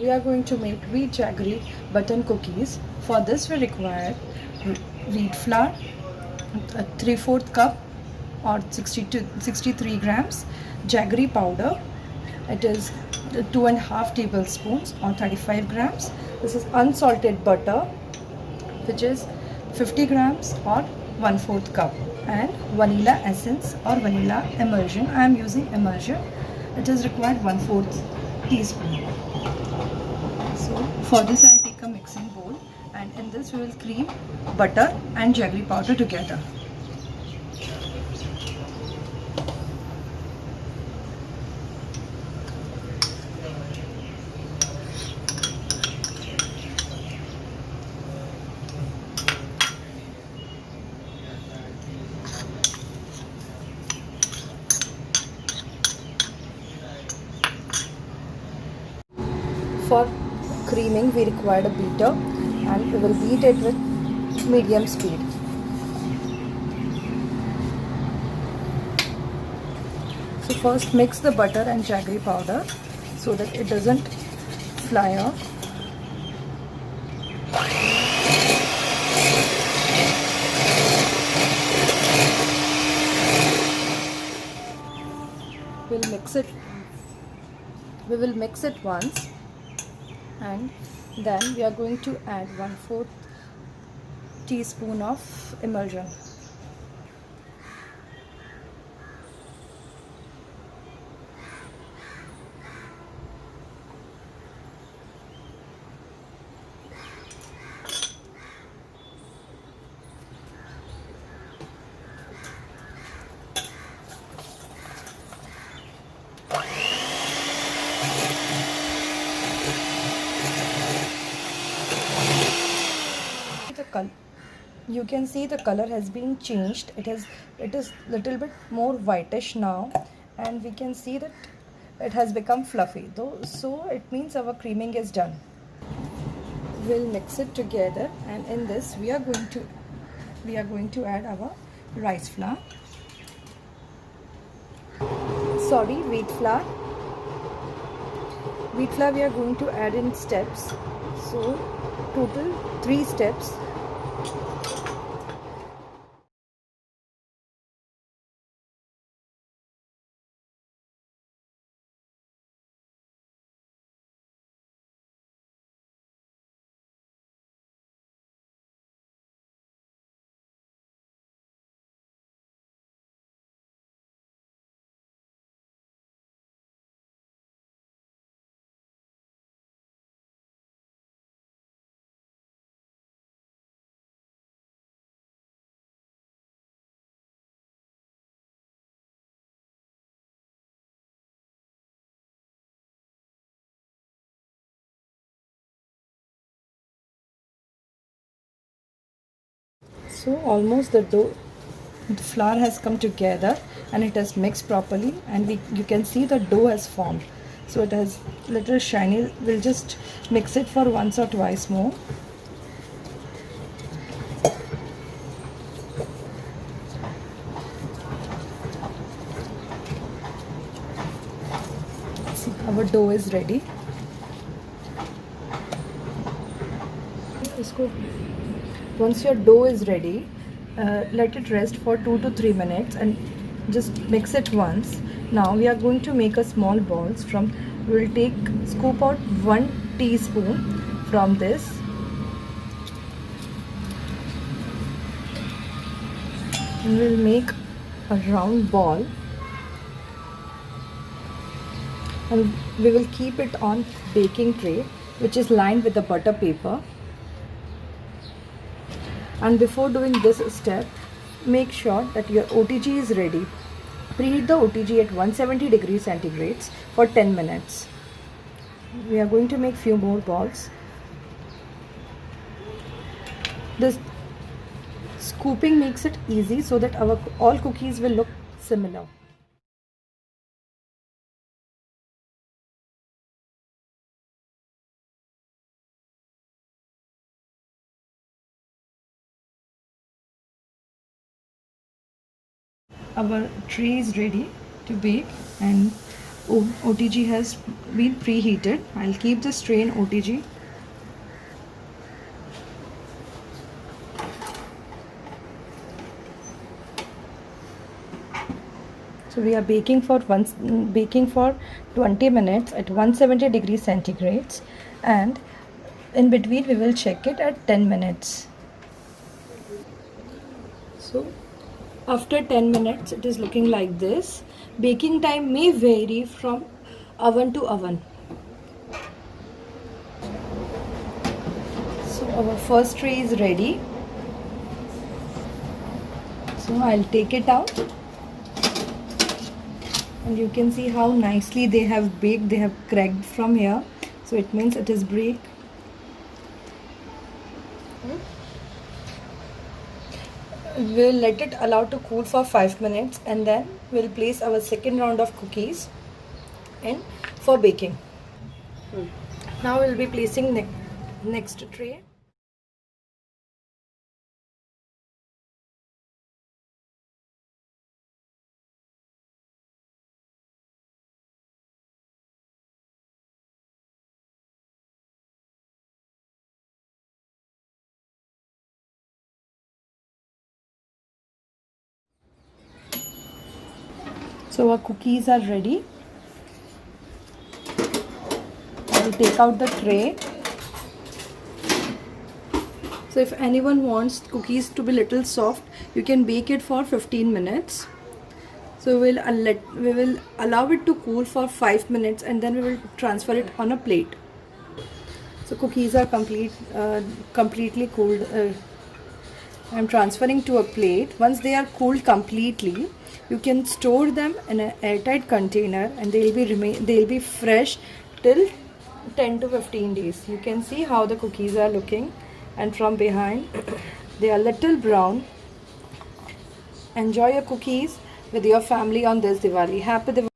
We are going to make wheat jaggery button cookies. For this we require wheat flour, a 3/4 cup or 63 grams, jaggery powder, it is 2.5 tablespoons or 35 grams. This is unsalted butter, which is 50 grams or 1/4 cup, and vanilla essence or vanilla emulsion. I am using emulsion. It is required 1/4 teaspoon. So for this I'll take a mixing bowl, and in this we will cream butter and jaggery powder together. For creaming we required a beater, and we will beat it with medium speed. So first mix the butter and jaggery powder so that it doesn't fly off. We will mix it once, and then we are going to add 1/4 teaspoon of emulsion. You can see the color has been changed. It is little bit more whitish now, and we can see that it has become fluffy though, so it means our creaming is done. We'll mix it together, and in this we are going to add our rice flour, wheat flour. We are going to add in steps, so total 3 steps. So almost the flour has come together, and it has mixed properly, and you can see the dough has formed. So it has little shiny. We'll just mix it for once or twice more. See, our dough is ready. Once your dough is ready, let it rest for 2 to 3 minutes and just mix it once. Now we are going to make a small balls from. We will scoop out 1 teaspoon from this, and we'll make a round ball, and we will keep it on baking tray, which is lined with the butter paper. And before doing this step, make sure that your OTG is ready. Preheat the OTG at 170 degrees centigrade for 10 minutes. We are going to make few more balls. This scooping makes it easy so that our all cookies will look similar. Our tray is ready to bake, and OTG has been preheated. I'll keep this tray in OTG. So we are baking for 20 minutes at 170 degrees centigrades, and in between we will check it at 10 minutes. So after 10 minutes it is looking like this. Baking time may vary from oven to oven. So our first tray is ready. So I'll take it out, and you can see how nicely they have baked. They have cracked from here, so it means it is baked. We'll let it allow to cool for 5 minutes, and then we'll place our second round of cookies in for baking. Now we'll be placing next tray. So our cookies are ready. I'll take out the tray. So if anyone wants cookies to be little soft, you can bake it for 15 minutes. So we will allow it to cool for 5 minutes, and then we will transfer it on a plate. So cookies are completely cooled. I'm transferring to a plate. Once they are cooled completely, you can store them in an airtight container, and they'll be fresh till 10 to 15 days. You can see how the cookies are looking, and from behind they are little brown. Enjoy your cookies with your family on this Diwali. Happy Diwali.